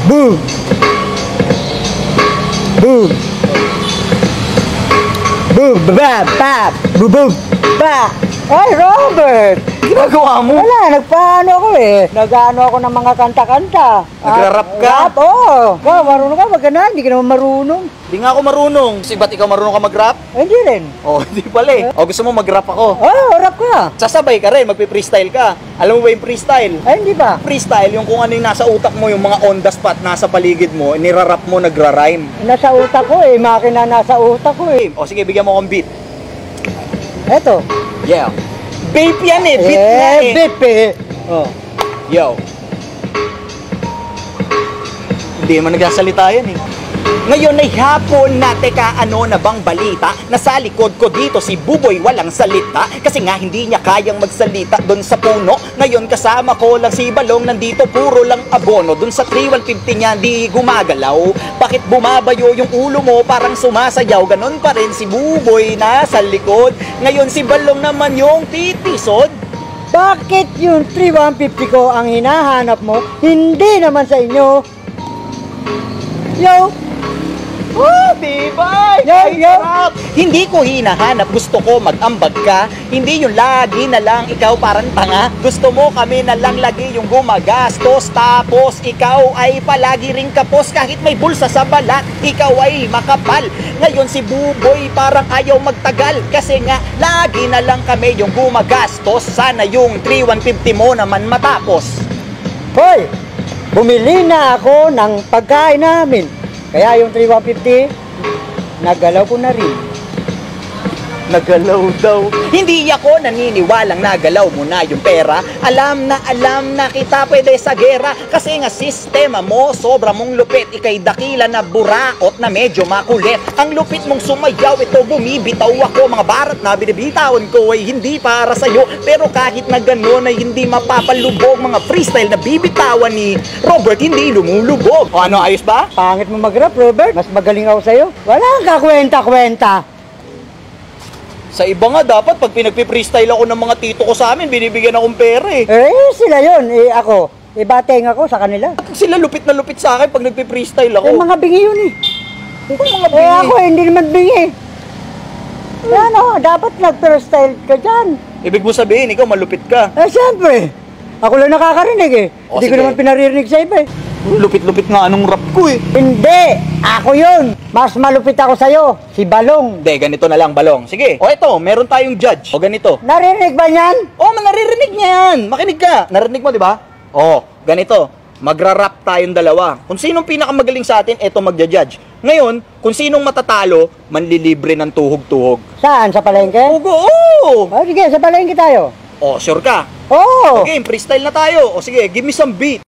Boom! Boom! Boom! Ba! Ba! Boom! Boom! Ba! Ay, Robert! Ginagawa mo? Wala, nagpaano ako eh. Nag-ano ako ng mga kanta-kanta. Nagra-rap ka? Rap, oo. Ikaw, marunong ka? Wag ka na, hindi ka naman marunong. Di nga ako marunong. Kasi ba't ikaw marunong ka mag-rap? Hindi rin. Oh, hindi pala eh. O gusto mo mag-rap ako? Oo, rap ka. Sasabay ka rin, magpi-freestyle ka. Alam mo ba yung freestyle? Ay, hindi ba? Freestyle, yung kung ano yung nasa utak mo, yung mga on the spot, nasa paligid mo, nirarap mo, nagra-rhyme. Nasa utak ko eh, makina nasa utak ko eh. O sige, bigyan mo akong beat. Eto. Yeah. Babe yan eh, beat na eh. Beep eh. Oh. Yo. Hindi naman nagsasalita yan eh. Ngayon ay hapon na, teka ano na bang balita? Nasa likod ko dito si Buboy walang salita. Kasi nga hindi niya kayang magsalita doon sa puno. Ngayon kasama ko lang si Balong, nandito puro lang abono. Doon sa 3150 niya di gumagalaw. Bakit bumabayo yung ulo mo parang sumasayaw? Ganon pa rin si Buboy nasa likod. Ngayon si Balong naman yung titisod. Bakit yung 3150 ko ang hinahanap mo? Hindi naman sa inyo. Yo! Oh, diba? Yo! Hindi ko hinahanap, gusto ko mag-ambag ka. Hindi yung lagi na lang ikaw parang tanga. Gusto mo kami na lang lagi yung gumagastos. Tapos ikaw ay palagi ring kapos. Kahit may bulsa sa balat, ikaw ay makapal. Ngayon si Buboy parang ayaw magtagal. Kasi nga lagi na lang kami yung gumagastos. Sana yung 3150 mo naman matapos. Hoy! Bumili na ako ng pagkain namin. Kaya yung 3150, nagalaw ko na rin. Nagalaw daw. Hindi ako naniniwalang nagalaw mo na yung pera. Alam na kita pwede sa gera. Kasi nga sistema mo, sobra mong lupit. Ika'y dakila na buraot na medyo makulit. Ang lupit mong sumayaw, ito bumibitaw ako. Mga barat na binibitawan ko ay hindi para sa'yo. Pero kahit na gano'n ay hindi mapapalubog. Mga freestyle na bibitawan ni Robert, hindi lumulubog. O ano, ayos ba? Pangit mo mag-rap, Robert. Mas magaling ako sa'yo. Wala kang kakwenta-kwenta. Sa iba nga dapat pag pinagpi-freestyle ako ng mga tito ko sa amin, binibigyan akong pera eh. Eh, sila yun. Eh, ako. Ibateng ako sa kanila. Sila lupit na lupit sa akin pag nagpi-freestyle ako. Eh, mga bingi yun eh. Mga Eh, ako hindi naman bingi. Ano, dapat nag-freestyle ka dyan. Ibig mo sabihin, ikaw malupit ka. Eh, siyempre. Ako lang nakakarinig eh. O, Hindi ko sige. naman pinaririnig sa iba eh. Lupit-lupit nga anong rap ko eh. Hindi! Ako yun! Mas malupit ako sa'yo, si Balong. Hindi, ganito na lang, Balong. Sige. O eto, meron tayong judge. O ganito. Narinig ba niyan? O, naririnig niya yan. Makinig ka. Narinig mo, di ba? O, ganito. Magra-rap tayong dalawa. Kung sinong pinakamagaling sa atin, eto magja-judge. Ngayon, kung sinong matatalo, manlilibre ng tuhog-tuhog. Saan? Sa palengke? Ugo! Oo! O sige, sa palengke tayo. O, sure ka? Oo! Okay, freestyle na tayo. O sige, give me some beat.